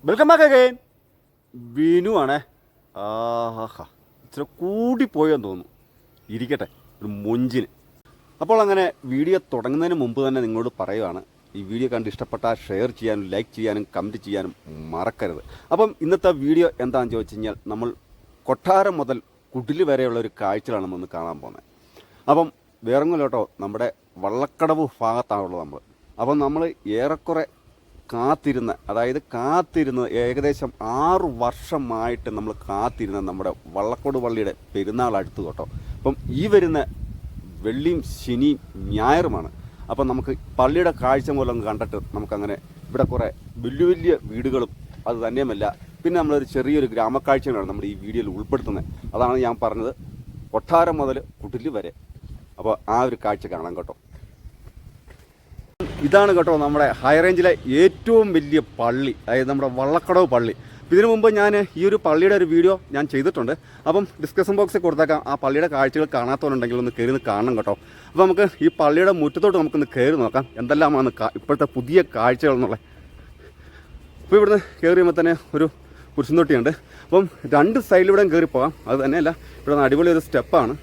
Welcome back again. Binu ആണേ. ആഹാ, ഇച്ചിരി കൂടിപ്പോയെന്ന് തോന്നുന്നു. ഇരിക്കട്ടെ, ഒരു മൊഞ്ചിന്. അപ്പോൾ അങ്ങനെ വീഡിയോ തുടങ്ങുന്നതിന് മുമ്പ് തന്നെ നിങ്ങളോട് പറയുവാണ്, ഈ വീഡിയോ കണ്ട് ഇഷ്ടപ്പെട്ടാൽ ഷെയർ ചെയ്യാനും ലൈക്ക് ചെയ്യാനും കമൻറ്റ് ചെയ്യാനും മറക്കരുത്. അപ്പം ഇന്നത്തെ വീഡിയോ എന്താണെന്ന് ചോദിച്ചു കഴിഞ്ഞാൽ, നമ്മൾ കൊട്ടാരം മുതൽ കുടില് വരെയുള്ള ഒരു കാഴ്ചകളാണ് നമ്മൾ കാണാൻ പോകുന്നത്. അപ്പം വേറൊന്നുമില്ല, നമ്മുടെ വള്ളക്കടവ് ഭാഗത്താണുള്ളത് നമ്മൾ. അപ്പം നമ്മൾ ഏറെക്കുറെ കാത്തിരുന്ന് ഏകദേശം 6 വർഷമായിട്ട് നമ്മൾ കാത്തിരുന്ന നമ്മുടെ വള്ളക്കോട് പള്ളിയുടെ പെരുന്നാൾ അടുത്ത് കേട്ടോ. അപ്പം ഈ വരുന്ന വെള്ളിയും ശനിയും ഞായറുമാണ്. അപ്പം നമുക്ക് പള്ളിയുടെ കാഴ്ച മൂലം കണ്ടിട്ട് നമുക്കങ്ങനെ ഇവിടെ കുറേ വലിയ വലിയ വീടുകളും അത് തന്നെയുമല്ല, പിന്നെ നമ്മളൊരു ചെറിയൊരു ഗ്രാമക്കാഴ്ചകളാണ് നമ്മുടെ ഈ വീഡിയോയിൽ ഉൾപ്പെടുത്തുന്നത്. അതാണ് ഞാൻ പറഞ്ഞത്, കൊട്ടാരം മുതൽ കുടില് വരെ. അപ്പോൾ ആ ഒരു കാഴ്ച കാണാം കേട്ടോ. ഇതാണ് കേട്ടോ നമ്മുടെ ഹൈ റേഞ്ചിലെ ഏറ്റവും വലിയ പള്ളി, അതായത് നമ്മുടെ വള്ളക്കടവ് പള്ളി. ഇതിനു മുമ്പ് ഞാൻ ഈ ഒരു പള്ളിയുടെ ഒരു വീഡിയോ ഞാൻ ചെയ്തിട്ടുണ്ട്. അപ്പം ഡിസ്കഷൻ ബോക്സിൽ കൊടുത്തേക്കാം. ആ പള്ളിയുടെ കാഴ്ചകൾ കാണാത്തവരുണ്ടെങ്കിൽ ഒന്ന് കയറി കാണണം കേട്ടോ. അപ്പോൾ നമുക്ക് ഈ പള്ളിയുടെ മുറ്റത്തോട്ട് നമുക്കൊന്ന് കയറി നോക്കാം എന്തെല്ലാമാണ് ഇപ്പോഴത്തെ പുതിയ കാഴ്ചകൾ എന്നുള്ളത്. അപ്പോൾ ഇവിടുന്ന് കയറിയുമ്പോൾ തന്നെ ഒരു കുരിശുംതൊട്ടിയുണ്ട്. അപ്പം 2 സൈഡിലൂടെയും കയറി പോകാം. അത് തന്നെയല്ല, ഇവിടെ അടിപൊളി ഒരു സ്റ്റെപ്പാണ്.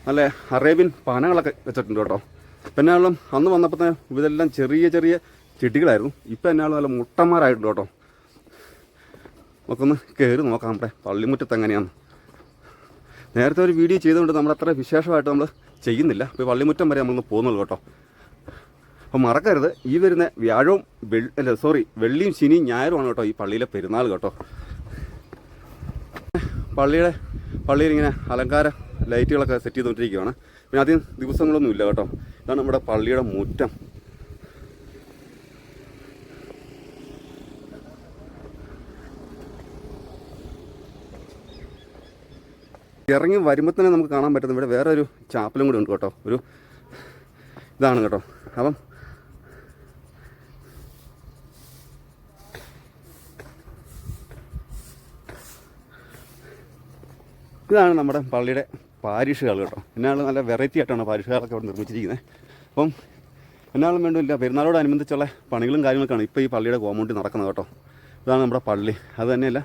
നല്ല അറേബ്യൻ പനകളൊക്കെ വെച്ചിട്ടുണ്ട് കേട്ടോ. പിന്നെ അന്ന് വന്നപ്പോൾ തന്നെ ഇതെല്ലാം ചെറിയ ചെറിയ ചെടികളായിരുന്നു. ഇപ്പം എന്നാലും നല്ല മുട്ടന്മാരായിട്ടുണ്ട് കേട്ടോ. നമുക്കൊന്ന് കയറി നോക്കാം നമ്മുടെ പള്ളിമുറ്റത്ത് എങ്ങനെയാണ്. നേരത്തെ ഒരു വീഡിയോ ചെയ്തുകൊണ്ട് നമ്മളത്ര വിശേഷമായിട്ട് നമ്മൾ ചെയ്യുന്നില്ല. ഇപ്പോൾ പള്ളിമുറ്റം വരെ നമ്മളൊന്ന് പോകുന്നുള്ളൂ കേട്ടോ. അപ്പോൾ മറക്കരുത്, ഈ വരുന്ന വെള്ളിയും ശനിയും ഞായറുമാണ് കേട്ടോ ഈ പള്ളിയിലെ പെരുന്നാൾ കേട്ടോ. പള്ളിയിൽ ഇങ്ങനെ അലങ്കാര ലൈറ്റുകളൊക്കെ സെറ്റ് ചെയ്തുകൊണ്ടിരിക്കുകയാണ്. പിന്നെ അധികം ദിവസങ്ങളൊന്നും ഇല്ല കേട്ടോ. ഇതാണ് നമ്മുടെ പള്ളിയുടെ മുറ്റം. ഇറങ്ങി വരുമ്പോൾ തന്നെ നമുക്ക് കാണാൻ പറ്റുന്ന ഇവിടെ വേറെ ഒരു ചാപ്പലും കൂടി ഉണ്ട് കേട്ടോ. ഒരു ഇതാണ് കേട്ടോ. അപ്പം ഇതാണ് നമ്മുടെ പള്ളിയുടെ പാരിഷുകൾ കേട്ടോ. എന്നാലും നല്ല വെറൈറ്റി ആയിട്ടാണ് പാരിഷുകളൊക്കെ ഇവിടെ നിർമ്മിച്ചിരിക്കുന്നത്. അപ്പം എന്നാലും വേണ്ടില്ല, പെരുന്നാളോടനുബന്ധിച്ചുള്ള പണികളും കാര്യങ്ങളൊക്കെയാണ് ഇപ്പോൾ ഈ പള്ളിയുടെ കോമ്പൗണ്ടിൽ നടക്കുന്നത് കേട്ടോ. ഇതാണ് നമ്മുടെ പള്ളി. അത് തന്നെയല്ല,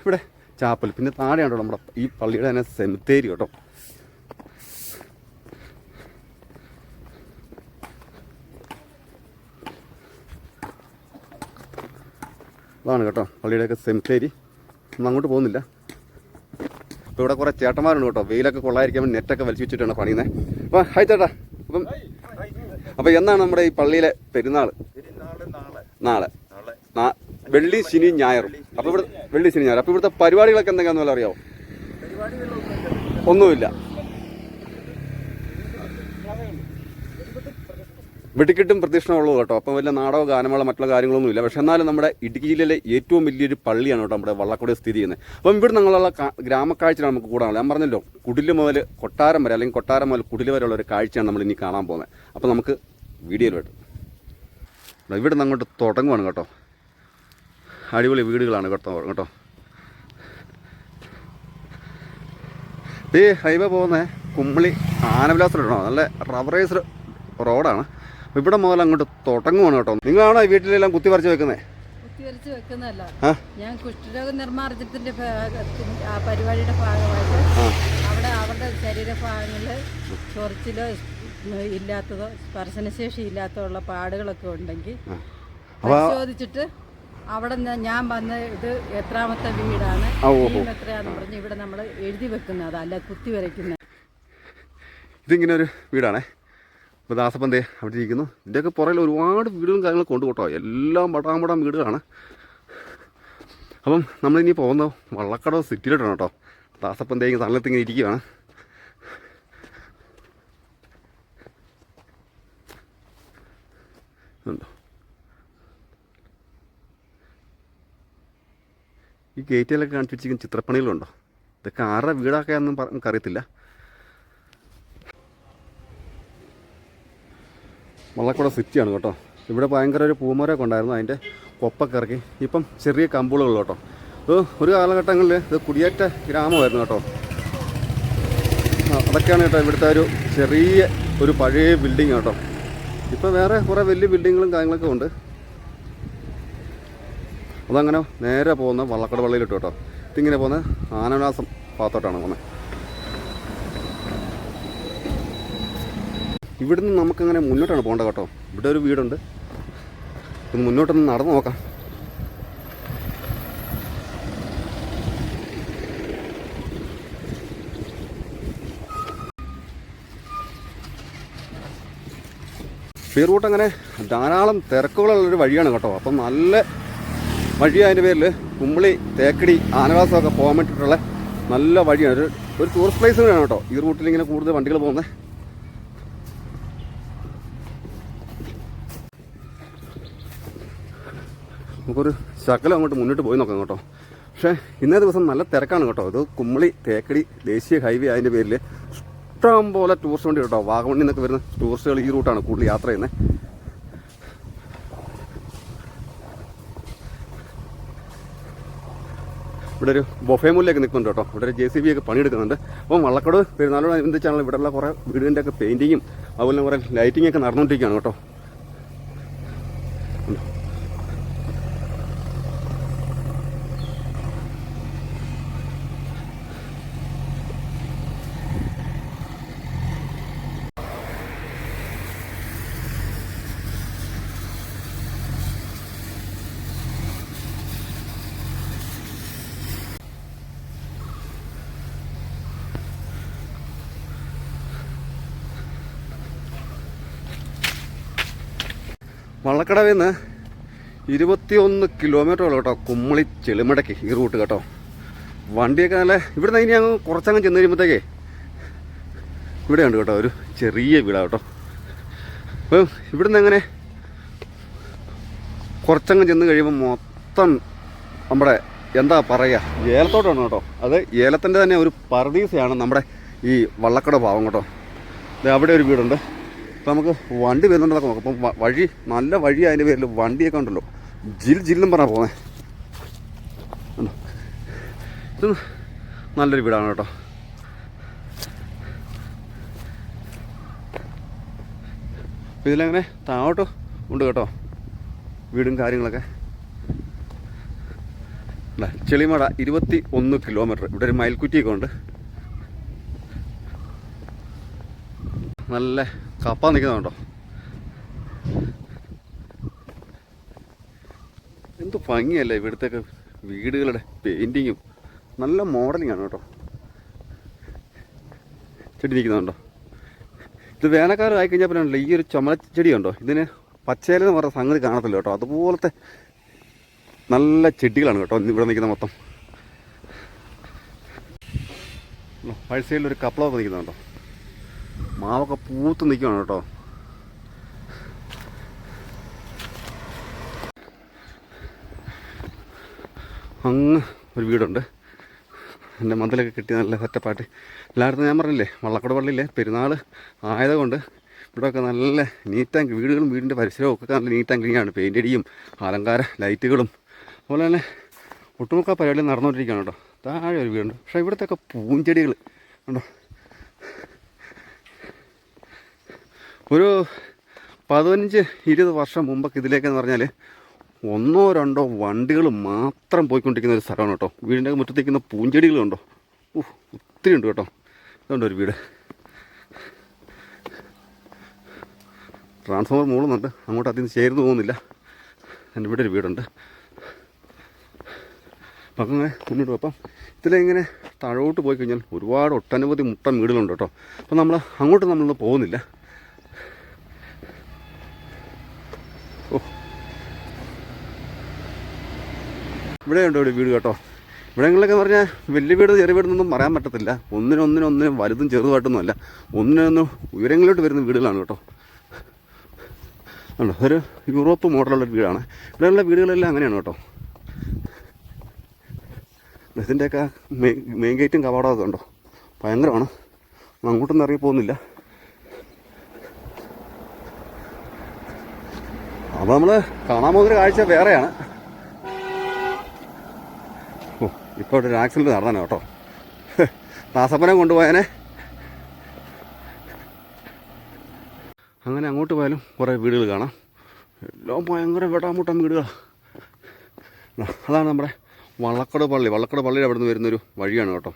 ഇവിടെ ചാപ്പൽ, പിന്നെ താഴെയാണ് കേട്ടോ നമ്മുടെ ഈ പള്ളിയുടെ തന്നെ സെമിത്തേരി കേട്ടോ. അതാണ് കേട്ടോ പള്ളിയുടെയൊക്കെ സെമിത്തേരി. നമ്മൾ അങ്ങോട്ട് പോകുന്നില്ല. ഇപ്പോൾ ഇവിടെ കുറേ ചേട്ടന്മാരുണ്ട് കേട്ടോ. വെയിലൊക്കെ കൊള്ളാതിരിക്കാൻ വേണ്ടി നെറ്റൊക്കെ വലിച്ചു വെച്ചിട്ടാണ് പണിയുന്നത്. അപ്പോൾ ഹായ് ചേട്ടാ. അപ്പം എന്നാണ് നമ്മുടെ ഈ പള്ളിയിലെ പെരുന്നാൾ? നാളെ വെള്ളി ശനി ഞായറും. അപ്പോൾ ഇവിടെ വെള്ളി ശനി ഞായർ. അപ്പോൾ ഇവിടുത്തെ പരിപാടികളൊക്കെ എന്തൊക്കെയാണെന്ന് വല്ല അറിയാമോ? ഒന്നുമില്ല, വെടിക്കെട്ടും പ്രദക്ഷിണമുള്ളൂ കേട്ടോ. അപ്പം വലിയ നാടകമോ ഗാനമേളോ മറ്റുള്ള കാര്യങ്ങളൊന്നും ഇല്ല. പക്ഷെ എന്നാലും നമ്മുടെ ഇടുക്കി ജില്ലയിലെ ഏറ്റവും വലിയൊരു പള്ളിയാണ് കേട്ടോ നമ്മുടെ വള്ളക്കോട് സ്ഥിതി ചെയ്യുന്നത്. അപ്പം ഇവിടെ നിങ്ങളുള്ള ഗ്രാമക്കാഴ്ചയാണ് നമുക്ക് കൂടാനുള്ളത്. ഞാൻ പറഞ്ഞല്ലോ, കുടില് മുതൽ കൊട്ടാരം വരെ, അല്ലെങ്കിൽ കൊട്ടാരം മുതൽ കുടില് വരെയുള്ള ഒരു കാഴ്ചയാണ് നമ്മൾ ഇനി കാണാൻ പോകുന്നത്. അപ്പം നമുക്ക് വീഡിയോയിലോട്ട് ഇവിടെ നിന്ന് അങ്ങോട്ട് തുടങ്ങുവാണ് കേട്ടോ. അടിപൊളി വീടുകളാണ് കേട്ടോ. ഈ ഹൈവേ പോകുന്നത് കുമ്മളി ആനവിലാസത്തിലിടണോ, നല്ല റബ്ബറൈസ്ഡ് റോഡാണ്. ഇവിടെ മുതൽ അങ്ങോട്ട് തുടങ്ങുവാണ് കേട്ടോ. നിങ്ങളാണോ ഈ വീട്ടിലെല്ലാം കുത്തിവരച്ച് വെക്കുന്നത്? കുത്തിവരച്ച് വെക്കുന്നതല്ല, ഞാൻ കുഷ്ഠരോഗ നിർമ്മാർജ്ജനത്തിന്റെ പരിപാടിയുടെ ഭാഗമായിട്ട് അവരുടെ ശരീരഭാഗങ്ങളിൽ ചൊറിച്ചിലോ ഇല്ലാത്തതോ സ്പർശനശേഷി ഇല്ലാത്തതുള്ള പാടുകളൊക്കെ ഉണ്ടെങ്കിൽ പരിശോധിച്ചിട്ട് അവിടെ ഞാൻ വന്ന ഇത് എത്രാമത്തെ വീടാണ്, എത്രയാന്ന് പറഞ്ഞ് ഇവിടെ നമ്മൾ എഴുതി വെക്കുന്നത്, അല്ല കുത്തി വരയ്ക്കുന്നത്. ഇതിങ്ങനെ ഒരു വീടാണേ. ഇപ്പോൾ ദാസപ്പന്തേ അവിടെ ഇരിക്കുന്നു. ഇതിൻ്റെയൊക്കെ പുറകിൽ ഒരുപാട് വീടുകളും കാര്യങ്ങളും കൊണ്ടു കേട്ടോ. എല്ലാം പടാമ്പടാം വീടുകളാണ്. അപ്പം നമ്മളിനി പോകുന്ന വള്ളക്കടവ് സിറ്റിയിലോട്ടാണ് കേട്ടോ. ദാസപ്പന്തേ തള്ളത്തിങ്ങനെ ഇരിക്കുകയാണ്. ഉണ്ടോ ഈ ഗേറ്റിലൊക്കെ കാണിച്ച് വെച്ചിരിക്കുന്ന ചിത്രപ്പണികളുണ്ടോ? ഇതൊക്കെ ആരുടെ വീടൊക്കെയാണെന്നും നമുക്കറിയത്തില്ല. വള്ളക്കട സിറ്റിയാണ് കേട്ടോ. ഇവിടെ ഭയങ്കര ഒരു പൂമരമൊക്കെ ഉണ്ടായിരുന്നു, അതിൻ്റെ കൊപ്പൊക്കെ ഇറക്കി ഇപ്പം ചെറിയ കമ്പുകളുള്ളൂ കേട്ടോ. ഒരു കാലഘട്ടങ്ങളിൽ ഇത് കുടിയേറ്റ ഗ്രാമമായിരുന്നു കേട്ടോ. അതൊക്കെയാണ് കേട്ടോ ഇവിടുത്തെ ഒരു ചെറിയ ഒരു പഴയ ബിൽഡിങ് കേട്ടോ. ഇപ്പോൾ വേറെ കുറേ വലിയ ബിൽഡിങ്ങുകളും കാര്യങ്ങളൊക്കെ ഉണ്ട്. അതങ്ങനെ നേരെ പോകുന്ന വള്ളക്കട പള്ളിയിലിട്ട് കേട്ടോ. ഇതിങ്ങനെ പോകുന്ന ആനവിലാസം ഭാഗത്തോട്ടാണ് പോകുന്നത്. ഇവിടുന്ന് നമുക്കങ്ങനെ മുന്നോട്ടാണ് പോകേണ്ടത് കേട്ടോ. ഇവിടെ ഒരു വീടുണ്ട്. ഒന്ന് മുന്നോട്ടൊന്ന് നടന്നു നോക്കാം. ഈ റൂട്ട് അങ്ങനെ ധാരാളം തിരക്കുകളുള്ളൊരു വഴിയാണ് കേട്ടോ. അപ്പം നല്ല വഴിയായതിൻ്റെ പേരിൽ കുമ്പളി, തേക്കടി, ആനവാസമൊക്കെ പോകാൻ വേണ്ടിയിട്ടുള്ള നല്ല വഴിയാണ്. ഒരു ടൂറിസ്റ്റ് പ്ലേസ് കൂടെയാണ് കേട്ടോ ഈ റൂട്ടിൽ ഇങ്ങനെ കൂടുതൽ വണ്ടികൾ പോകുന്നത്. നമുക്കൊരു ശകലം അങ്ങോട്ട് മുന്നോട്ട് പോയി നോക്കാം കേട്ടോ. പക്ഷേ ഇന്നേ ദിവസം നല്ല തിരക്കാണ് കേട്ടോ. ഇത് കുമ്പളി, തേക്കടി ദേശീയ ഹൈവേ അതിൻ്റെ പേരിൽ ഇഷ്ടം പോലെ ടൂറിസ്റ്റ് വണ്ടി കേട്ടോ. വാഗമണ്ണിൽ നിന്നൊക്കെ വരുന്ന ടൂറിസ്റ്റുകൾ ഈ റൂട്ടാണ് കൂടുതൽ യാത്ര ചെയ്യുന്നത്. ഇവിടെ ഒരു ബൊഫേ മുല്ലേക്ക് നിൽക്കുന്നുണ്ട് കേട്ടോ. ഇവിടെ ഒരു JCB ഒക്കെ പണിയെടുക്കുന്നുണ്ട്. അപ്പം വള്ളക്കടവ് പെരുന്നാളോടനുബന്ധിച്ചാണല്ലോ ഇവിടെയുള്ള കുറേ വീടിൻ്റെ ഒക്കെ പെയിൻറ്റിങ്ങും അതുപോലെ കുറേ ലൈറ്റിംഗ് ഒക്കെ നടന്നുകൊണ്ടിരിക്കുകയാണ് കേട്ടോ. വള്ളക്കടവിൽ നിന്ന് 21 കിലോമീറ്ററുള്ള കേട്ടോ കുമ്മളി ചെളിമടയ്ക്ക് ഈ റൂട്ട് കേട്ടോ. വണ്ടിയൊക്കെ നല്ല ഇവിടുന്ന് ഇനി അങ്ങ് കുറച്ചങ്ങ് ചെന്ന് കഴിയുമ്പോഴത്തേക്കേ ഇവിടെയുണ്ട് കേട്ടോ ഒരു ചെറിയ വീടാണ് കേട്ടോ. അപ്പം ഇവിടുന്ന് എങ്ങനെ കുറച്ചങ്ങ് ചെന്ന് കഴിയുമ്പോൾ മൊത്തം നമ്മുടെ എന്താ പറയുക ഏലത്തോട്ടമാണ് കേട്ടോ. അത് ഏലത്തിൻ്റെ തന്നെ ഒരു പർദീസയാണ് നമ്മുടെ ഈ വള്ളക്കട ഭാഗം കേട്ടോ. അവിടെ ഒരു വീടുണ്ട്. അപ്പോൾ നമുക്ക് വണ്ടി വരുന്നുണ്ടെന്നൊക്കെ നോക്കാം. അപ്പം വഴി നല്ല വഴി അതിൻ്റെ പേരിൽ വണ്ടിയൊക്കെ ഉണ്ടല്ലോ ജില്ലും പറഞ്ഞാൽ പോകുന്നത്. ഇത് നല്ലൊരു വീടാണ് കേട്ടോ. അപ്പോൾ ഇതിലങ്ങനെ താഴോട്ട് ഉണ്ട് കേട്ടോ വീടും കാര്യങ്ങളൊക്കെ. അല്ല ചെളിമട 21 കിലോമീറ്റർ. ഇവിടെ ഒരു മയിൽക്കുറ്റിയൊക്കെ ഉണ്ട്. നല്ല കപ്പ നിൽക്കുന്നുണ്ടോ. എന്ത് ഭംഗിയല്ലേ ഇവിടുത്തെയൊക്കെ വീടുകളുടെ പെയിൻറ്റിങ്ങും. നല്ല മോഡലിംഗ് ആണ് കേട്ടോ. ചെടി നിൽക്കുന്നുണ്ടോ. ഇത് വേനൽക്കാലം ആയിക്കഴിഞ്ഞാൽ പിന്നെ ഈ ഒരു ചുമലച്ചെടിയുണ്ടോ ഇതിന് പച്ചയിലെന്ന് പറഞ്ഞ സംഗതി കാണത്തില്ല കേട്ടോ. അതുപോലത്തെ നല്ല ചെടികളാണ് കേട്ടോ ഇവിടെ നിൽക്കുന്ന മൊത്തം. വഴി സൈഡിലൊരു കപ്പളമൊക്കെ നിൽക്കുന്നുണ്ടോ. മാവൊക്കെ പൂത്ത് നിൽക്കുകയാണ് കേട്ടോ. അങ്ങ് ഒരു വീടുണ്ട്. എൻ്റെ മതിലൊക്കെ കിട്ടി നല്ല സെറ്റപ്പായിട്ട് എല്ലായിടത്തും ഞാൻ പറഞ്ഞില്ലേ വള്ളക്കട പള്ളിയിലെ പെരുന്നാൾ ആയതുകൊണ്ട് ഇവിടെയൊക്കെ നല്ല നീറ്റ് ആൻഡ് വീടുകളും വീടിൻ്റെ പരിസരവും ഒക്കെ നല്ല നീറ്റ് ആൻഡ് ക്ലീനാണ്. പെയിൻ്റ് അടിയും അലങ്കാര ലൈറ്റുകളും അതുപോലെ തന്നെ ഒട്ടുമുക്ക പരിപാടി നടന്നുകൊണ്ടിരിക്കുകയാണ് കേട്ടോ. താഴെ ഒരു വീടുണ്ട്. പക്ഷേ ഇവിടുത്തെയൊക്കെ പൂഞ്ചെടികൾ ഉണ്ടോ. ഒരു 15-20 വർഷം മുമ്പൊക്കെ ഇതിലേക്കെന്ന് പറഞ്ഞാൽ 1-2 വണ്ടികൾ മാത്രം പോയിക്കൊണ്ടിരിക്കുന്ന ഒരു സ്ഥലമാണ് കേട്ടോ. വീടിൻ്റെ മുറ്റത്തേക്കുന്ന പൂഞ്ചെടികളുണ്ടോ. ഒത്തിരി ഉണ്ട് കേട്ടോ. ഇതുണ്ട് ഒരു വീട്. ട്രാൻസ്ഫോമർ മൂളുന്നുണ്ട്. അങ്ങോട്ട് അതിൽ നിന്ന് ചേർന്ന് പോകുന്നില്ല. എൻ്റെ ഇവിടെ ഒരു വീടുണ്ട്. അപ്പം അങ്ങനെ മുന്നോട്ട് പോകും. അപ്പം ഇതിലിങ്ങനെ താഴോട്ട് പോയി കഴിഞ്ഞാൽ ഒരുപാട് ഒട്ടനവധി മുട്ടൻ വീടുകളുണ്ട് കേട്ടോ. അപ്പം അങ്ങോട്ട് നമ്മളൊന്നും പോകുന്നില്ല. ഇവിടെയുണ്ട് ഒരു വീട് കേട്ടോ. ഇവിടങ്ങളിലൊക്കെ പറഞ്ഞാൽ വലിയ വീട് ചെറിയ വീടെന്നൊന്നും പറയാൻ പറ്റത്തില്ല. ഒന്നിനൊന്നിനും വലുതും ചെറുതായിട്ടൊന്നുമല്ല. ഒന്നിനൊന്നും ഉയരങ്ങളിലോട്ട് വരുന്ന വീടുകളാണ് കേട്ടോ. ഉണ്ടോ ഒരു യൂറോപ്പ് മോഡലുള്ളൊരു വീടാണ്. ഇവിടെയുള്ള വീടുകളെല്ലാം അങ്ങനെയാണ് കേട്ടോ. ഇതിൻ്റെയൊക്കെ മെയിൻ ഗേറ്റും കവാടമൊക്കെ ഉണ്ടോ ഭയങ്കരമാണ്. അങ്ങോട്ടൊന്നും ഇറങ്ങി പോകുന്നില്ല. അപ്പോൾ നമ്മൾ കാണാൻ പോകുന്നൊരു കാഴ്ച വേറെയാണ്. ഇപ്പോൾ ഒരു ആക്സിഡൻറ്റ് നടന്നാണ് കേട്ടോ. ദാസപ്പനെ കൊണ്ടുപോയാനെ. അങ്ങനെ അങ്ങോട്ട് പോയാലും കുറേ വീടുകൾ കാണാം. എല്ലാം ഭയങ്കര വെട്ടാമുട്ടൻ വീടുകളാണ്. അതാണ് നമ്മുടെ വള്ളക്കടവ് പള്ളിയുടെ അവിടെ നിന്ന് വരുന്നൊരു വഴിയാണ് കേട്ടോ.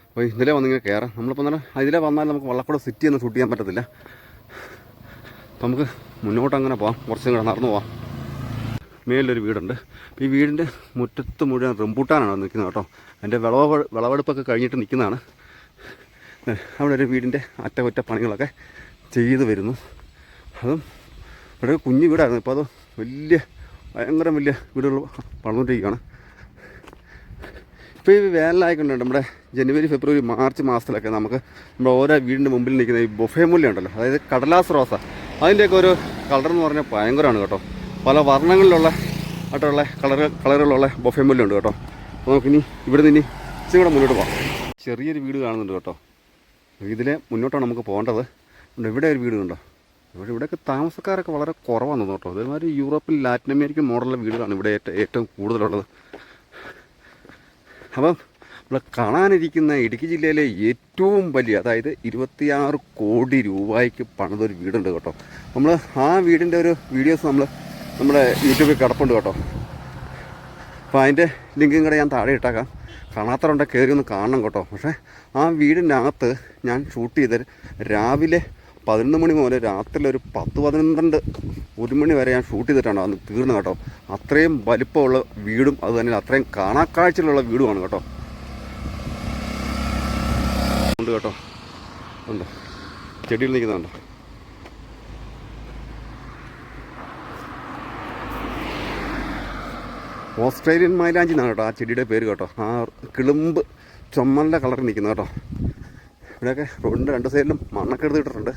അപ്പോൾ ഇതിലെ വന്നിങ്ങനെ കയറാം. നമ്മളിപ്പോൾ തന്നെ അതിലെ വന്നാൽ നമുക്ക് വള്ളക്കടവ് സിറ്റി ഒന്നും ഷൂട്ട് ചെയ്യാൻ പറ്റത്തില്ല. അപ്പം നമുക്ക് മുന്നോട്ട് അങ്ങനെ പോവാം, കുറച്ചും കൂടെ നടന്നു പോവാം. മേലൊരു വീടുണ്ട്. അപ്പോൾ ഈ വീടിൻ്റെ മുറ്റത്ത് മുഴുവൻ റംബൂട്ടാനാണ് നിൽക്കുന്നത് കേട്ടോ. അതിൻ്റെ വിളവെടുപ്പൊക്കെ കഴിഞ്ഞിട്ട് നിൽക്കുന്നതാണ്. അവിടെ ഒരു വീടിൻ്റെ അറ്റകുറ്റപ്പണികളൊക്കെ ചെയ്ത് വരുന്നു. അതും ഇവിടെ കുഞ്ഞു വീടായിരുന്നു, ഇപ്പോൾ അത് ഭയങ്കര വലിയ വീടുകൾ വളർന്നുകൊണ്ടിരിക്കുകയാണ്. ഇപ്പോൾ ഈ വേനലായിക്കൊണ്ട് നമ്മുടെ ജനുവരി ഫെബ്രുവരി മാർച്ച് മാസത്തിലൊക്കെ നമുക്ക് നമ്മുടെ ഓരോ വീടിൻ്റെ മുമ്പിൽ നിൽക്കുന്ന ഈ ബൊഫേ മുല്ല ഉണ്ടല്ലോ, അതായത് കടലാസ് റോസ, അതിൻ്റെയൊക്കെ ഒരു കളർ എന്ന് പറഞ്ഞാൽ ഭയങ്കരമാണ് കേട്ടോ. പല വർണ്ണങ്ങളിലുള്ള ആയിട്ടുള്ള കളറുകളുള്ള ബൊഫേ മുല്ല ഉണ്ട് കേട്ടോ. അപ്പോൾ നമുക്കിനി ഇവിടെ നിന്ന് ഇച്ചിരി കൂടെ മുന്നോട്ട് പോകാം. ചെറിയൊരു വീട് കാണുന്നുണ്ട് കേട്ടോ. ഇതിലെ മുന്നോട്ടാണ് നമുക്ക് പോകേണ്ടത്. ഇവിടെ ഒരു വീട് കണ്ടോ. ഇവിടെയൊക്കെ താമസക്കാരൊക്കെ വളരെ കുറവാണ് കേട്ടോ. അതേമാതിരി യൂറോപ്പിൽ ലാറ്റിൻ അമേരിക്കൻ മോഡലുള്ള വീടുകളാണ് ഇവിടെ ഏറ്റവും കൂടുതലുള്ളത്. അപ്പം ഇവിടെ കാണാനിരിക്കുന്ന ഇടുക്കി ജില്ലയിലെ ഏറ്റവും വലിയ, അതായത് 26 കോടി രൂപയ്ക്ക് പണിതൊരു വീടുണ്ട് കേട്ടോ. നമ്മൾ ആ വീടിൻ്റെ ഒരു വീഡിയോസ് നമ്മുടെ യൂട്യൂബിൽ കിടപ്പുണ്ട് കേട്ടോ. അപ്പോൾ അതിൻ്റെ ലിങ്കും കൂടെ ഞാൻ താഴെ ഇട്ടേക്കാം. കാണാത്തവരുണ്ടെ കയറി ഒന്ന് കാണണം കേട്ടോ. പക്ഷേ ആ വീടിനകത്ത് ഞാൻ ഷൂട്ട് ചെയ്ത് രാവിലെ 11 മണി മുതൽ രാത്രി ഒരു 10-12 മണി വരെ ഞാൻ ഷൂട്ട് ചെയ്തിട്ടാണ് അന്ന് തീർന്നു കേട്ടോ. അത്രയും വലിപ്പമുള്ള വീടും അത് തന്നെ അത്രയും കാണാക്കാഴ്ചയിലുള്ള വീടുമാണ് കേട്ടോ. ഉണ്ട് കേട്ടോ, ഉണ്ടോ ചെടിയിൽ നിൽക്കുന്നുണ്ടോ. ഓസ്ട്രേലിയൻ മൈലാഞ്ചി എന്നാണ് കേട്ടോ ആ ചെടിയുടെ പേര് കേട്ടോ. ആ കിളുമ്പ് ചുമന്ന കളറിൽ നിൽക്കുന്നത് കേട്ടോ. ഇവിടെയൊക്കെ റോഡിൻ്റെ 2 സൈഡിലും മണ്ണൊക്കെ എടുത്തിട്ടിട്ടുണ്ട്.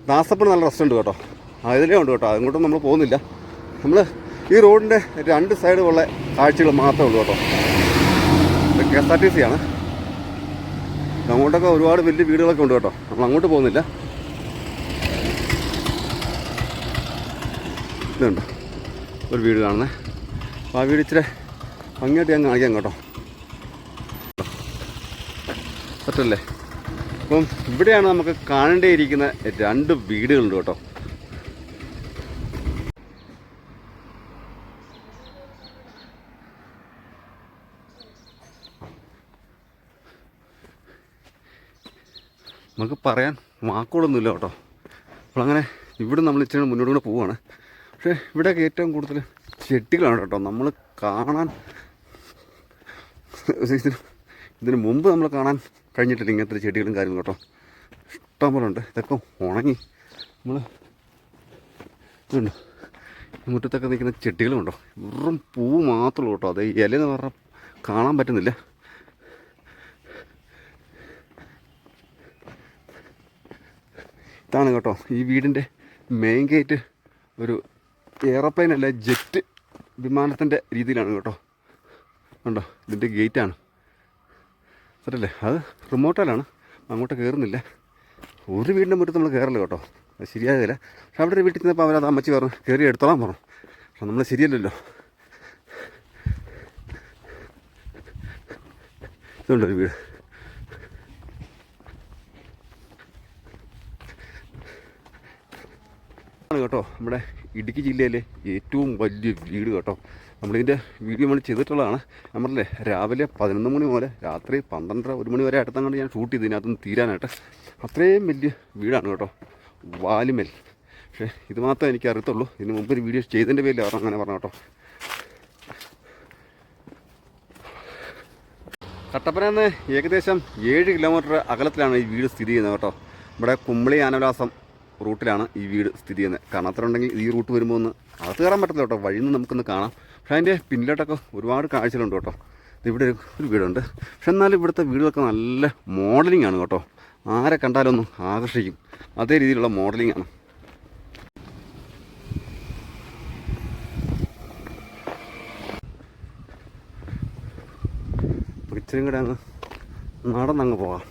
ദാസപ്പന് നല്ല റെസ്റ്റോറൻറ്റ് കേട്ടോ, അതിലേ ഉണ്ട് കേട്ടോ. അങ്ങോട്ടും നമ്മൾ പോകുന്നില്ല. നമ്മൾ ഈ റോഡിൻ്റെ 2 സൈഡുമുള്ള കാഴ്ചകൾ മാത്രമേ ഉള്ളൂ കേട്ടോ. KSRTC ആണ്. അങ്ങോട്ടൊക്കെ ഒരുപാട് വലിയ വീടുകളൊക്കെ ഉണ്ട് കേട്ടോ. നമ്മൾ അങ്ങോട്ട് പോകുന്നില്ല. ഇതുണ്ട് ഒരു വീട് കാണുന്നത്. അപ്പോൾ ആ വീട് ഇച്ചിരി ഭംഗിയായിട്ട് ഞാൻ കാണിക്കാം കേട്ടോ. പറ്റല്ലേ. അപ്പം ഇവിടെയാണ് നമുക്ക് കാണേണ്ടിയിരിക്കുന്ന 2 വീടുകളുണ്ട് കേട്ടോ. നമുക്ക് പറയാൻ വാക്കുകളൊന്നുമില്ല കേട്ടോ. അപ്പോളങ്ങനെ ഇവിടെ നമ്മൾ ഇച്ചിരി മുന്നോട്ട് കൂടെ പോവുകയാണ്. പക്ഷേ ഇവിടെയൊക്കെ ഏറ്റവും കൂടുതൽ ചെടികളാണ് കേട്ടോ. നമ്മൾ കാണാൻ ഇതിന് മുമ്പ് നമ്മൾ കാണാൻ കഴിഞ്ഞിട്ടില്ല ഇങ്ങനത്തെ ചെടികളും കാര്യങ്ങളും കേട്ടോ. ഇഷ്ടം പോലെ ഉണ്ട്. ഇതൊക്കെ ഉണങ്ങി നമ്മൾ ഇതുണ്ട് മുറ്റത്തൊക്കെ നിൽക്കുന്ന ചെടികളും ഉണ്ടോ. വെറും പൂ മാത്രമേ കേട്ടോ. അത് ഇലയെന്ന് പറഞ്ഞാൽ കാണാൻ പറ്റുന്നില്ല. ഇതാണ് കേട്ടോ ഈ വീടിൻ്റെ മെയിൻ ഗേറ്റ്. ഒരു എയർപ്ലെയിൻ അല്ല, ജെറ്റ് വിമാനത്തിൻ്റെ രീതിയിലാണ് കേട്ടോ. ഉണ്ടോ, ഇതിൻ്റെ ഗേറ്റാണ് സെറ്റല്ലേ. അത് റിമോട്ടലാണ്, അങ്ങോട്ട് കയറുന്നില്ല. ഒരു വീടിൻ്റെ മുറ്റത്ത് നമ്മൾ കയറില്ല കേട്ടോ, അത് ശരിയാകില്ല. പക്ഷെ അവിടെ ഒരു വീട്ടിൽ ചെന്നപ്പോൾ അവരത് അമ്മച്ചി പറഞ്ഞു കയറി എടുത്തോളാൻ പറഞ്ഞു. പക്ഷെ നമ്മൾ ശരിയല്ലല്ലോ. ഇതുണ്ടൊരു വീട്. ആണ് കേട്ടോ നമ്മുടെ ഇടുക്കി ജില്ലയിലെ ഏറ്റവും വലിയ വീട് കേട്ടോ. നമ്മളിതിൻ്റെ വീഡിയോ നമ്മൾ ചെയ്തിട്ടുള്ളതാണ്. നമ്മളല്ലേ രാവിലെ 11 മണി മുതൽ രാത്രി 12-1 മണി വരെ അടുത്തങ്ങോട്ട് ഞാൻ ഷൂട്ട് ചെയ്ത് ഇതിനകത്തുനിന്ന് തീരാനായിട്ട്. അത്രയും വലിയ വീടാണ് കേട്ടോ, വാലുമേൽ. പക്ഷേ ഇത് മാത്രമേ എനിക്ക് അറിയത്തുള്ളൂ. ഇതിന് മുമ്പ് ഒരു വീഡിയോ ചെയ്തതിൻ്റെ പേരിൽ അവർ അങ്ങനെ പറഞ്ഞു കേട്ടോ. കട്ടപ്പനയിൽ നിന്ന് ഏകദേശം 7 കിലോമീറ്റർ അകലത്തിലാണ് ഈ വീട് സ്ഥിതി ചെയ്യുന്നത് കേട്ടോ. ഇവിടെ കുമ്പളി ആനവിലാസം റൂട്ടിലാണ് ഈ വീട് സ്ഥിതി ചെയ്യുന്നത്. കാണാത്തവരുണ്ടെങ്കിൽ ഈ റൂട്ട് വരുമ്പോൾ ഒന്ന് അകത്ത് കയറാൻ പറ്റില്ല കേട്ടോ, വഴിയിൽ നിന്ന് നമുക്കൊന്ന് കാണാം. പക്ഷേ അതിൻ്റെ പിന്നിലോട്ടൊക്കെ ഒരുപാട് കാഴ്ചകളുണ്ട് കേട്ടോ. ഇവിടെ ഒരു വീടുണ്ട്. പക്ഷെ എന്നാലും ഇവിടുത്തെ വീടുകളൊക്കെ നല്ല മോഡലിംഗ് ആണ് കേട്ടോ. ആരെ കണ്ടാലൊന്നും ആകർഷിക്കും, അതേ രീതിയിലുള്ള മോഡലിംഗ് ആണ്. ഇച്ചിരി കൂടെ അങ്ങ് നടന്നങ്ങ് പോകാം.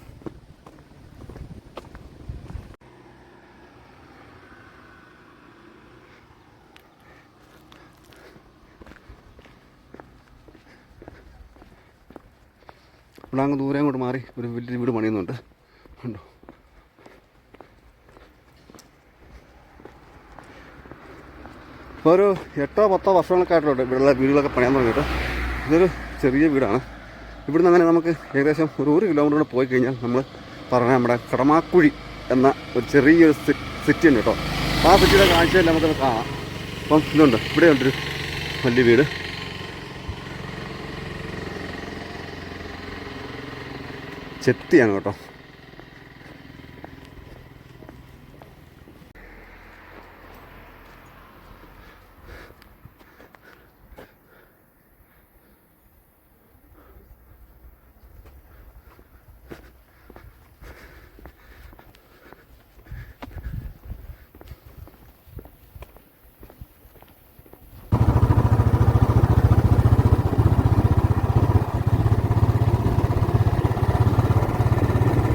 ഇവിടെ അങ്ങ് ദൂരെ അങ്ങോട്ട് മാറി ഒരു വലിയ വീട് പണിയുന്നുണ്ട് കണ്ടോ. ഇപ്പോൾ ഒരു 8-10 വർഷങ്ങൾക്കായിട്ടുണ്ട് ഇവിടെയുള്ള വീടുകളൊക്കെ പണിയാൻ തുടങ്ങിയിട്ട്. ഇതൊരു ചെറിയ വീടാണ്. ഇവിടുന്ന് അങ്ങനെ നമുക്ക് ഏകദേശം ഒരു 1 കിലോമീറ്റർ കൂടെ പോയി കഴിഞ്ഞാൽ നമ്മൾ പറഞ്ഞ നമ്മുടെ കടമാക്കുഴി എന്ന ഒരു ചെറിയൊരു സിറ്റി ഉണ്ട് കേട്ടോ. ആ സിറ്റിയുടെ കാഴ്ചയിൽ നമുക്കത് കാണാം. അപ്പം ഇതുണ്ട്, ഇവിടെ ഉണ്ടൊരു വലിയ വീട്. ചെത്തിയാണ് കേട്ടോ.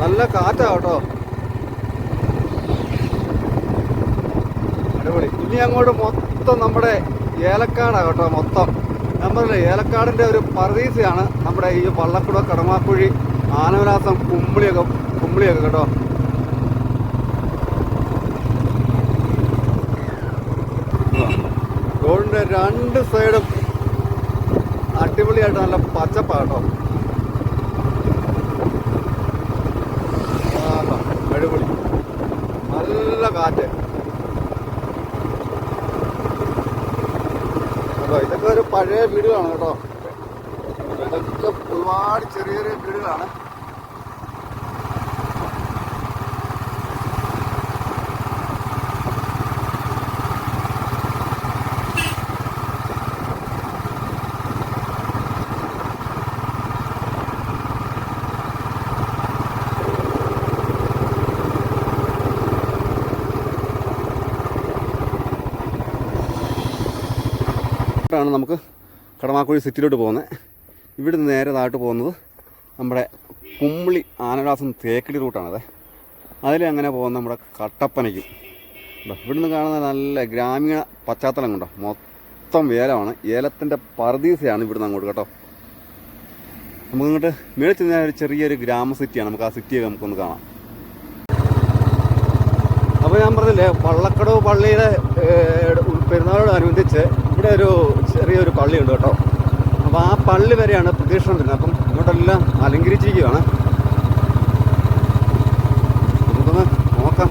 നല്ല കാറ്റാ കേട്ടോ, അടിപൊളി. ഇനി അങ്ങോട്ട് മൊത്തം നമ്മുടെ ഏലക്കാടാണ് കേട്ടോ. മൊത്തം നമ്മളെ ഏലക്കാടിൻ്റെ ഒരു പറുദീസയാണ് നമ്മുടെ ഈ വള്ളക്കുട, കടമാക്കുഴി, ആനവിലാസം, കുമ്പിളിയൊക്കെ കേട്ടോ. റോഡിൻ്റെ 2 സൈഡും അടിപൊളിയായിട്ട് നല്ല പച്ചപ്പാണ് കേട്ടോ. അടിപൊളി, നല്ല കാറ്റ്. ഇതൊക്കെ ഒരു പഴയ വീടുകളാണ് കേട്ടോ. ഇതൊക്കെ ഒരുപാട് ചെറിയ ചെറിയ വീടുകളാണ്. ാണ് നമുക്ക് കടമാക്കുഴി സിറ്റിയിലോട്ട് പോകുന്നത്. ഇവിടെ നിന്ന് നേരെ താഴോട്ട് പോകുന്നത് നമ്മുടെ കുമ്പിളി, ആനവിലാസം, തേക്കടി റൂട്ടാണത്. അതിൽ അങ്ങനെ പോകുന്ന നമ്മുടെ കട്ടപ്പനയ്ക്കും. ഇവിടുന്ന് കാണുന്ന നല്ല ഗ്രാമീണ പശ്ചാത്തലം കൊണ്ടോ, മൊത്തം ഏലമാണ്. ഏലത്തിൻ്റെ പറുദീസയാണ് ഇവിടുന്ന് അങ്ങോട്ട് കേട്ടോ. നമുക്കിങ്ങോട്ട് മേടിച്ച് കഴിഞ്ഞാൽ ഒരു ചെറിയൊരു ഗ്രാമ സിറ്റിയാണ്. നമുക്ക് ആ സിറ്റിയൊക്കെ നമുക്കൊന്ന് കാണാം. അപ്പോൾ ഞാൻ പറഞ്ഞില്ലേ, വള്ളക്കടവ് പള്ളിയുടെ പെരുന്നാളോടനുബന്ധിച്ച് ഇവിടെ ഒരു ചെറിയൊരു പള്ളിയുണ്ട് കേട്ടോ. അപ്പോൾ ആ പള്ളി വരെയാണ് പ്രതീക്ഷണം വരുന്നത്. അപ്പം ഇങ്ങോട്ടെല്ലാം അലങ്കരിച്ചിരിക്കുകയാണ്. നമുക്കൊന്ന് നോക്കാം.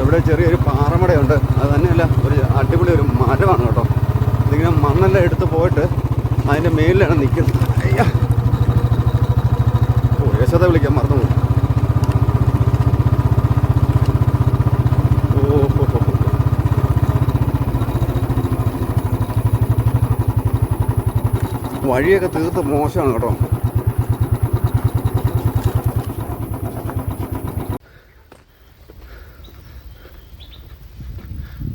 ഇവിടെ ചെറിയൊരു പാറമടയുണ്ട്. അത് തന്നെയല്ല, ഒരു അടിപൊളി ഒരു മരമാണ് കേട്ടോ. ഇതിങ്ങനെ മണ്ണെല്ലാം എടുത്ത് പോയിട്ട് അതിൻ്റെ മേലിലാണ് നിൽക്കുന്നത്. അയ്യാ, യശോദ വിളിക്കാൻ മറന്നുപോകും. വഴിയൊക്കെ തീർത്ത് മോശമാണ് കേട്ടോ.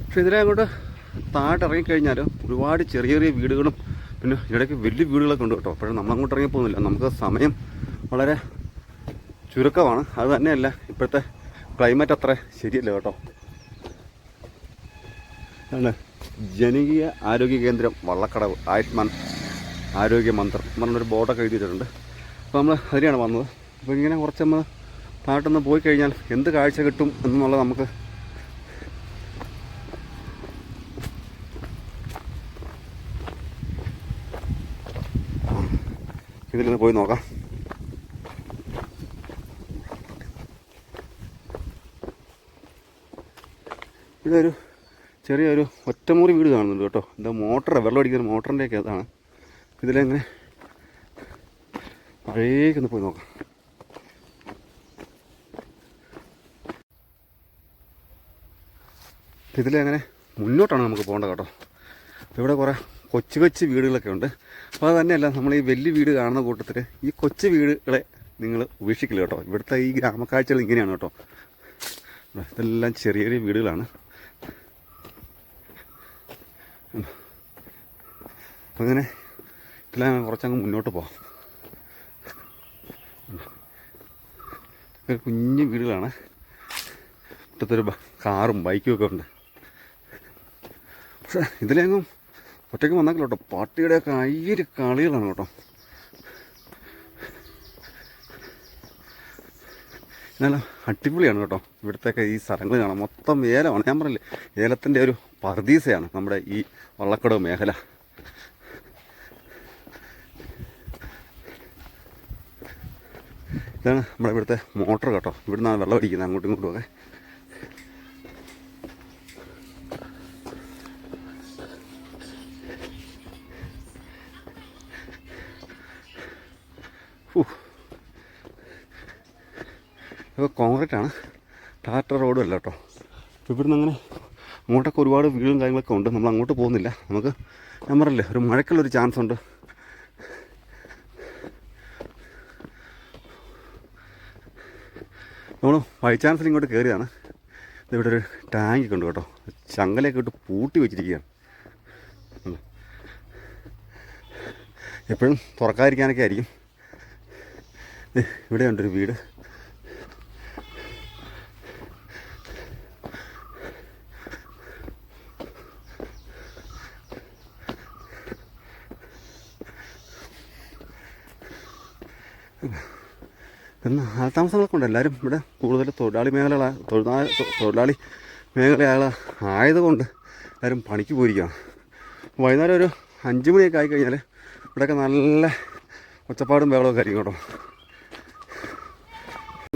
പക്ഷെ ഇതിലെ അങ്ങോട്ട് താഴോട്ട് ഇറങ്ങിക്കഴിഞ്ഞാൽ ഒരുപാട് ചെറിയ ചെറിയ വീടുകളും പിന്നെ ഇടയ്ക്ക് വലിയ വീടുകളൊക്കെ ഉണ്ട് കേട്ടോ. അപ്പോഴും നമ്മളങ്ങോട്ട് ഇറങ്ങി പോകുന്നില്ല. നമുക്ക് സമയം വളരെ ചുരുക്കമാണ്. അത് തന്നെയല്ല, ഇപ്പോഴത്തെ ക്ലൈമറ്റ് അത്ര ശരിയല്ല കേട്ടോ. ജനകീയ ആരോഗ്യ കേന്ദ്രം വള്ളക്കടവ്, ആയുഷ്മാൻ ആരോഗ്യ മന്ത്രം പറഞ്ഞൊരു ബോർഡൊക്കെ എഴുതിയിട്ടുണ്ട്. അപ്പോൾ നമ്മൾ അതിനെയാണ് വന്നത്. അപ്പോൾ ഇങ്ങനെ കുറച്ച് നമ്മൾ താഴോട്ടൊന്ന് പോയി കഴിഞ്ഞാൽ എന്ത് കാഴ്ച കിട്ടും എന്നുള്ളത് നമുക്ക് ഇതിലൊന്ന് പോയി നോക്കാം. ഇതൊരു ചെറിയൊരു ഒറ്റമുറി വീട് കാണുന്നുണ്ട് കേട്ടോ. എന്താ മോട്ടർ, വെള്ളം അടിക്കുന്ന മോട്ടറിൻ്റെയൊക്കെ അതാണ്. ഇതിലെങ്ങനെ പഴയേക്കൊന്ന് പോയി നോക്കാം. ഇതിലെങ്ങനെ മുന്നോട്ടാണ് നമുക്ക് പോകേണ്ടത് കേട്ടോ. ഇവിടെ കുറേ കൊച്ചു കൊച്ചു വീടുകളൊക്കെ ഉണ്ട്. അപ്പോൾ അത് തന്നെയല്ല, നമ്മൾ ഈ വലിയ വീട് കാണുന്ന കൂട്ടത്തിൽ ഈ കൊച്ചു വീടുകളെ നിങ്ങൾ ഉപേക്ഷിക്കില്ല കേട്ടോ. ഇവിടുത്തെ ഈ ഗ്രാമക്കാഴ്ചകൾ ഇങ്ങനെയാണ് കേട്ടോ. ഇതെല്ലാം ചെറിയ ചെറിയ വീടുകളാണ്. അങ്ങനെ എല്ലാം കുറച്ചങ്ങ് മുന്നോട്ട് പോകാം. കുഞ്ഞു വീടുകളാണ്. മുറ്റത്തൊരു കാറും ബൈക്കും ഒക്കെ ഉണ്ട്. പക്ഷേ ഇതിലെങ്ങും ഒറ്റയ്ക്ക് വന്നാക്കില്ല കേട്ടോ. പാർട്ടിയുടെയൊക്കെ അയ്യൊരു കളികളാണ് കേട്ടോ. നല്ല അടിപൊളിയാണ് കേട്ടോ. ഇവിടുത്തെയൊക്കെ ഈ സ്ഥലങ്ങൾ കാണാം. മൊത്തം ഏലമാണ്. ഞാൻ പറഞ്ഞില്ലേ, ഏലത്തിൻ്റെ ഒരു പർദീസയാണ് നമ്മുടെ ഈ വള്ളക്കടവ് മേഖല. ഇതാണ് നമ്മുടെ ഇവിടുത്തെ മോട്ടർ കേട്ടോ. ഇവിടുന്നാണ് വെള്ളം അടിക്കുന്നത് അങ്ങോട്ടും ഇങ്ങോട്ടും ഒക്കെ. ഇപ്പോൾ കോൺക്രീറ്റ് ആണ്, ടാറ്റർ റോഡും അല്ല കേട്ടോ. അപ്പോൾ ഇവിടുന്ന് അങ്ങനെ അങ്ങോട്ടൊക്കെ ഒരുപാട് വീടും കാര്യങ്ങളൊക്കെ ഉണ്ട്. നമ്മൾ അങ്ങോട്ട് പോകുന്നില്ല. നമുക്ക് ഞാൻ പറഞ്ഞില്ലേ ഒരു മഴയ്ക്കുള്ളൊരു ചാൻസ് ഉണ്ട്. നമ്മൾ ബൈ ചാൻസിൽ ഇങ്ങോട്ട് കയറിയതാണ്. ഇവിടെ ഒരു ടാങ്കൊക്കെ ഉണ്ട് കേട്ടോ. ചങ്ങലയൊക്കെ ഇട്ട് പൂട്ടി വെച്ചിരിക്കുകയാണ്. എപ്പോഴും തുറക്കാതിരിക്കാനൊക്കെ ആയിരിക്കും. ഇവിടെ ഉണ്ടൊരു വീട്. പിന്നെ ആൾത്താമസങ്ങളൊക്കെ ഉണ്ട്. എല്ലാവരും ഇവിടെ കൂടുതൽ തൊഴിലാളി മേഖല ആയതുകൊണ്ട് എല്ലാവരും പണിക്ക് പോയിരിക്കുകയാണ്. വൈകുന്നേരം ഒരു 5 മണിയൊക്കെ ആയിക്കഴിഞ്ഞാൽ ഇവിടെയൊക്കെ നല്ല ഒച്ചപ്പാടും ബഹളമൊക്കെ ആയിരിക്കും കേട്ടോ.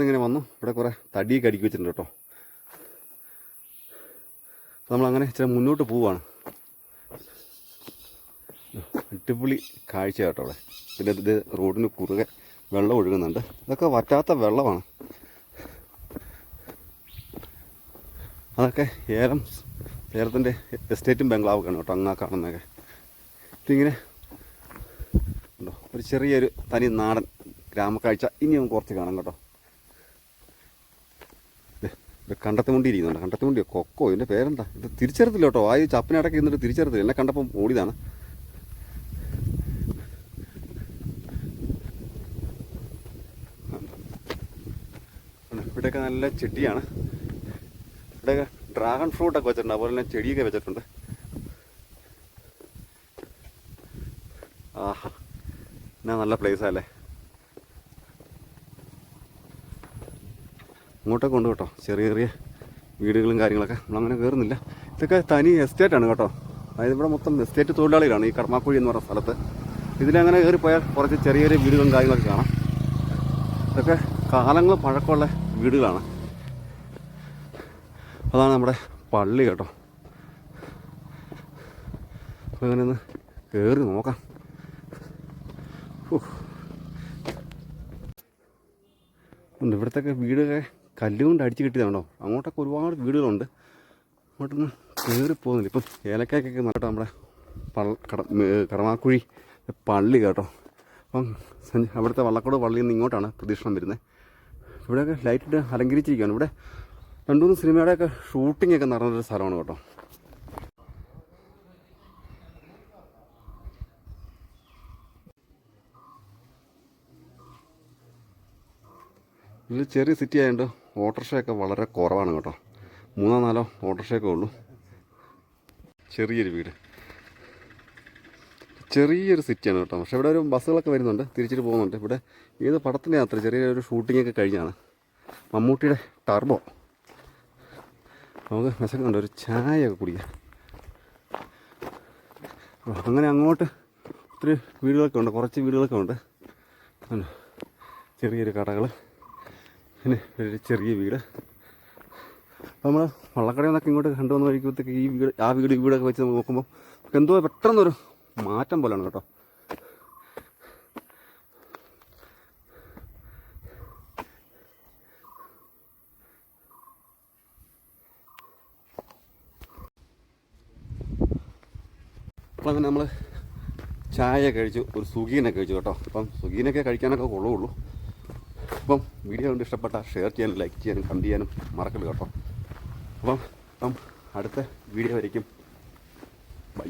ഇങ്ങനെ വന്നു ഇവിടെ കുറേ തടിയൊക്കെ അടുക്കി വെച്ചിട്ടുണ്ട് കേട്ടോ. നമ്മളങ്ങനെ ഇച്ചിരി മുന്നോട്ട് പോവുകയാണ്. അടിപൊളി കാഴ്ച കേട്ടോ അവിടെ. പിന്നെ ഇത് റോഡിന് കുറുകെ വെള്ളം ഒഴുകുന്നുണ്ട്. ഇതൊക്കെ വറ്റാത്ത വെള്ളമാണ്. അതൊക്കെ ഏലത്തിൻ്റെ എസ്റ്റേറ്റും ബംഗ്ലാവൊക്കെയാണ് കേട്ടോ അങ്ങ് കാണുന്നതൊക്കെ. ഇതിങ്ങനെ ഉണ്ടോ ഒരു ചെറിയൊരു തനി നാടൻ ഗ്രാമക്കാഴ്ച ഇനി നമുക്ക് കുറച്ച് കാണാം കേട്ടോ. ഇത് കണ്ടത്തുമുണ്ടി ഇരിക്കുന്നുണ്ട്. കണ്ടത്തുമുണ്ടിയോ കൊക്കോ ഇതിൻ്റെ പേരെന്താ? ഇത് തിരിച്ചറിയത്തില്ല കേട്ടോ. ആ ചപ്പിനടക്കി ഇരുന്നിട്ട് തിരിച്ചറിയത്തില്ല. എന്നെ കണ്ടപ്പം ഓടിയതാണ്. ഇവിടെയൊക്കെ നല്ല ചെടിയാണ്. ഇവിടെയൊക്കെ ഡ്രാഗൺ ഫ്രൂട്ടൊക്കെ വെച്ചിട്ടുണ്ട്. അതുപോലെ തന്നെ ചെടിയൊക്കെ വെച്ചിട്ടുണ്ട്. ആഹാ എന്നാ നല്ല പ്ലേസല്ലേ. ഇങ്ങോട്ടൊക്കെ ഉണ്ട് കേട്ടോ ചെറിയ ചെറിയ വീടുകളും കാര്യങ്ങളൊക്കെ. നമ്മളങ്ങനെ കയറുന്നില്ല. ഇതൊക്കെ തനി എസ്റ്റേറ്റാണ് കേട്ടോ. അതായത് ഇവിടെ മൊത്തം എസ്റ്റേറ്റ് തൊഴിലാളികളാണ് ഈ കടമാക്കുഴി എന്ന് പറയുന്ന സ്ഥലത്ത്. ഇതിലങ്ങനെ കയറിപ്പോയാൽ കുറച്ച് ചെറിയ ചെറിയ വീടുകളും കാര്യങ്ങളൊക്കെ കാണാം. ഇതൊക്കെ കാലങ്ങൾ പഴക്കമുള്ള വീടുകളാണ്. അതാണ് നമ്മുടെ പള്ളി കേട്ടോ. അപ്പോൾ അങ്ങനെ ഒന്ന് കയറി നോക്കാം. ഉണ്ട് ഇവിടത്തൊക്കെ വീടൊക്കെ കല്ലുകൊണ്ട് അടിച്ച് കിട്ടിയതാണോ. അങ്ങോട്ടൊക്കെ ഒരുപാട് വീടുകളുണ്ട്. അങ്ങോട്ടൊന്നും കയറി പോകുന്നില്ല. ഇപ്പം ഏലക്കായ്ക്കൊക്കെ നട്ടോ നമ്മുടെ കടമാക്കുഴി പള്ളി കേട്ടോ. അപ്പം അവിടുത്തെ വള്ളക്കടവ് പള്ളിയിൽ നിന്ന് ഇങ്ങോട്ടാണ് പ്രദക്ഷിണം വരുന്നത്. ഇവിടെയൊക്കെ ലൈറ്റിട്ട് അലങ്കരിച്ചിരിക്കുകയാണ്. ഇവിടെ 2-3 സിനിമയുടെയൊക്കെ ഷൂട്ടിങ്ങൊക്കെ നടന്നൊരു സ്ഥലമാണ് കേട്ടോ. ഇത് ചെറിയ സിറ്റി ആയതുകൊണ്ട് ഓട്ടോറിക്ഷയൊക്കെ വളരെ കുറവാണ് കേട്ടോ. 3-4 ഓട്ടോറിക്ഷയൊക്കെ ഉള്ളൂ. ചെറിയൊരു വീട്, ചെറിയൊരു സിറ്റിയാണ് കേട്ടോ. പക്ഷേ ഇവിടെ ഒരു ബസ്സുകളൊക്കെ വരുന്നുണ്ട്, തിരിച്ചിട്ട് പോകുന്നുണ്ട്. ഇവിടെ ഏത് പടത്തിൻ്റെ യാത്ര ചെറിയൊരു ഷൂട്ടിങ്ങൊക്കെ കഴിഞ്ഞാണ്. മമ്മൂട്ടിയുടെ ടർബോ. നമുക്ക് വിശക്കുന്നുണ്ട്, ഒരു ചായയൊക്കെ കുടിക്കാം. അങ്ങനെ അങ്ങോട്ട് ഒത്തിരി വീടുകളൊക്കെ ഉണ്ട്, കുറച്ച് വീടുകളൊക്കെ ഉണ്ട്. ചെറിയൊരു കടകൾ, പിന്നെ ഒരു ചെറിയ വീട്. അപ്പോൾ നമ്മൾ വള്ളക്കടയിൽ നിന്നൊക്കെ ഇങ്ങോട്ട് കണ്ടുവന്ന് കഴിക്കുമ്പോഴത്തേക്ക് ഈ വീട് ഈ വീടൊക്കെ വെച്ച് നമുക്ക് നോക്കുമ്പോൾ എന്തോ പെട്ടെന്നൊരു മാറ്റം പോലെയാണ് കേട്ടോ. അപ്പോൾ അങ്ങനെ നമ്മൾ ചായ കഴിച്ചു, ഒരു സുഗീനൊക്കെ കഴിച്ചു കേട്ടോ. അപ്പം സുഗീനൊക്കെ കഴിക്കാനൊക്കെ കൊള്ളുള്ളൂ. അപ്പം വീഡിയോ കൊണ്ട് ഇഷ്ടപ്പെട്ടാൽ ഷെയർ ചെയ്യാനും ലൈക്ക് ചെയ്യാനും കമൻറ്റ് ചെയ്യാനും മറക്കരുത് കേട്ടോ. അപ്പം അടുത്ത വീഡിയോ വരയ്ക്കും. ബൈ.